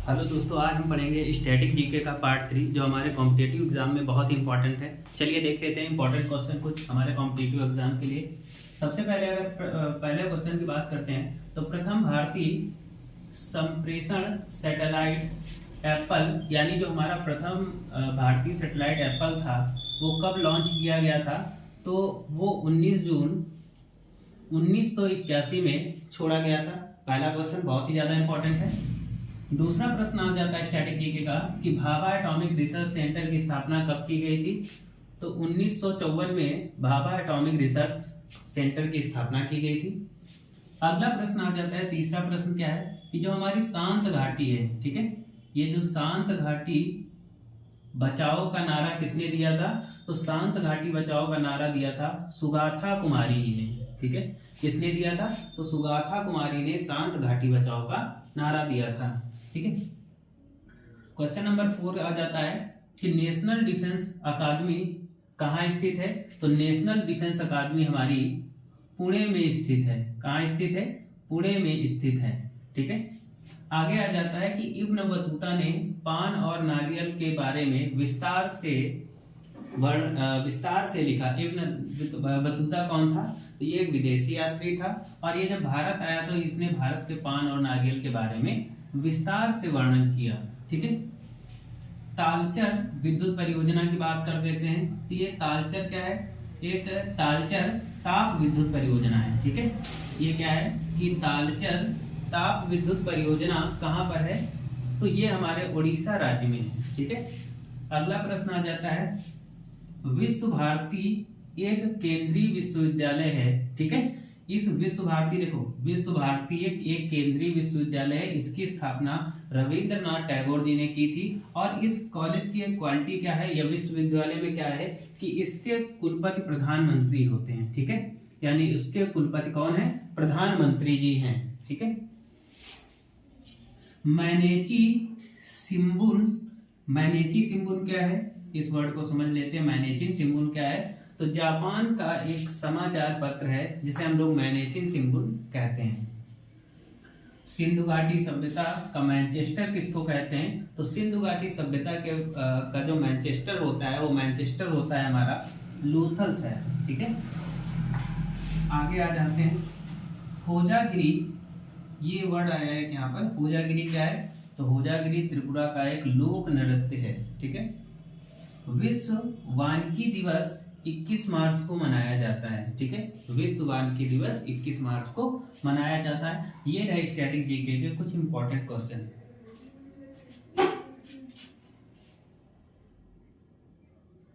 Hello दोस्तों, आज हम पढ़ेंगे स्टैटिक जीके का पार्ट 3 जो हमारे कॉम्पिटिटिव एग्जाम में बहुत इंपॉर्टेंट है। चलिए देख लेते हैं इंपॉर्टेंट क्वेश्चन कुछ हमारे कॉम्पिटिटिव एग्जाम के लिए। सबसे पहले अगर पहले क्वेश्चन की बात करते हैं तो प्रथम भारतीय संप्रेषण सैटेलाइट एप्पल, यानी जो हमारा प्रथम भारतीय सैटेलाइट एप्पल था वो कब लॉन्च किया गया था? तो वो 19 जून 1981 में छोड़ा गया था। पहला क्वेश्चन बहुत ही ज्यादा इंपॉर्टेंट है। दूसरा प्रश्न आ जाता है स्टैटिक जीके का कि भाभा एटॉमिक रिसर्च सेंटर की स्थापना कब की गई थी? तो 1954 में भाभा एटॉमिक रिसर्च सेंटर की स्थापना की गई थी। अगला प्रश्न आ जाता है, तीसरा प्रश्न क्या है कि जो हमारी शांत घाटी है, ठीक है, ये जो शांत घाटी बचाओ का नारा किसने दिया था? तो शांत घाटी बचाओ का नारा दिया था सुगाथा कुमारी जी ने। ठीक है, किसने दिया था? तो सुगाथा कुमारी ने शांत घाटी बचाओ का नारा दिया था। ठीक है, क्वेश्चन नंबर 4 आ जाता है कि नेशनल डिफेंस अकादमी कहाँ स्थित है? तो नेशनल डिफेंस अकादमी हमारी पुणे में स्थित है। कहाँ स्थित है? पुणे में स्थित है। ठीक है, आगे आ जाता है कि इब्न बतूता ने पान और नारियल के बारे में विस्तार से लिखा। इब्न बतूता कौन था? तो ये एक विदेशी यात्री था और ये जब भारत आया तो इसने भारत के पान और नारियल के बारे में विस्तार से वर्णन किया। ठीक है, तालचर विद्युत परियोजना की बात कर देते हैं। तो ये तालचर क्या है? एक तालचर ताप विद्युत परियोजना है। ठीक है, ये क्या है कि तालचर ताप विद्युत परियोजना कहाँ पर है? तो ये हमारे उड़ीसा राज्य में है। ठीक है, अगला प्रश्न आ जाता है, विश्व भारती एक केंद्रीय विश्वविद्यालय है। ठीक है, इस विश्व भारती, देखो विश्व भारती एक केंद्रीय विश्वविद्यालय है। इसकी स्थापना रविंद्रनाथ टैगोर जी ने की थी और इस कॉलेज की एक क्वालिटी क्या है या विश्वविद्यालय में क्या है कि इसके कुलपति प्रधानमंत्री होते हैं। ठीक है, यानी इसके कुलपति कौन है? प्रधानमंत्री जी हैं। ठीक है, मैनेची शिंबुन क्या है? इस वर्ड को समझ लेते हैं। मैनेचिन शिंबुन क्या है? तो जापान का एक समाचार पत्र है जिसे हम लोग मैनेचिन शिंबुन कहते हैं। सिंधु घाटी सभ्यता का मैनचेस्टर किसको कहते हैं? तो सिंधु घाटी सभ्यता के का जो मैनचेस्टर होता है वो मैनचेस्टर होता है हमारा लूथल शहर। ठीक है, आगे आ जाते हैं। होजागिरी, ये वर्ड आया है यहाँ पर। होजागिरी क्या है? तो होजागिरी त्रिपुरा का एक लोक नृत्य है। ठीक है, विश्व वानिकी दिवस 21 मार्च को मनाया जाता है। ठीक है, विश्व वानिकी दिवस 21 मार्च को मनाया जाता है। ये रहे स्टैटिक जीके के कुछ इंपॉर्टेंट क्वेश्चन।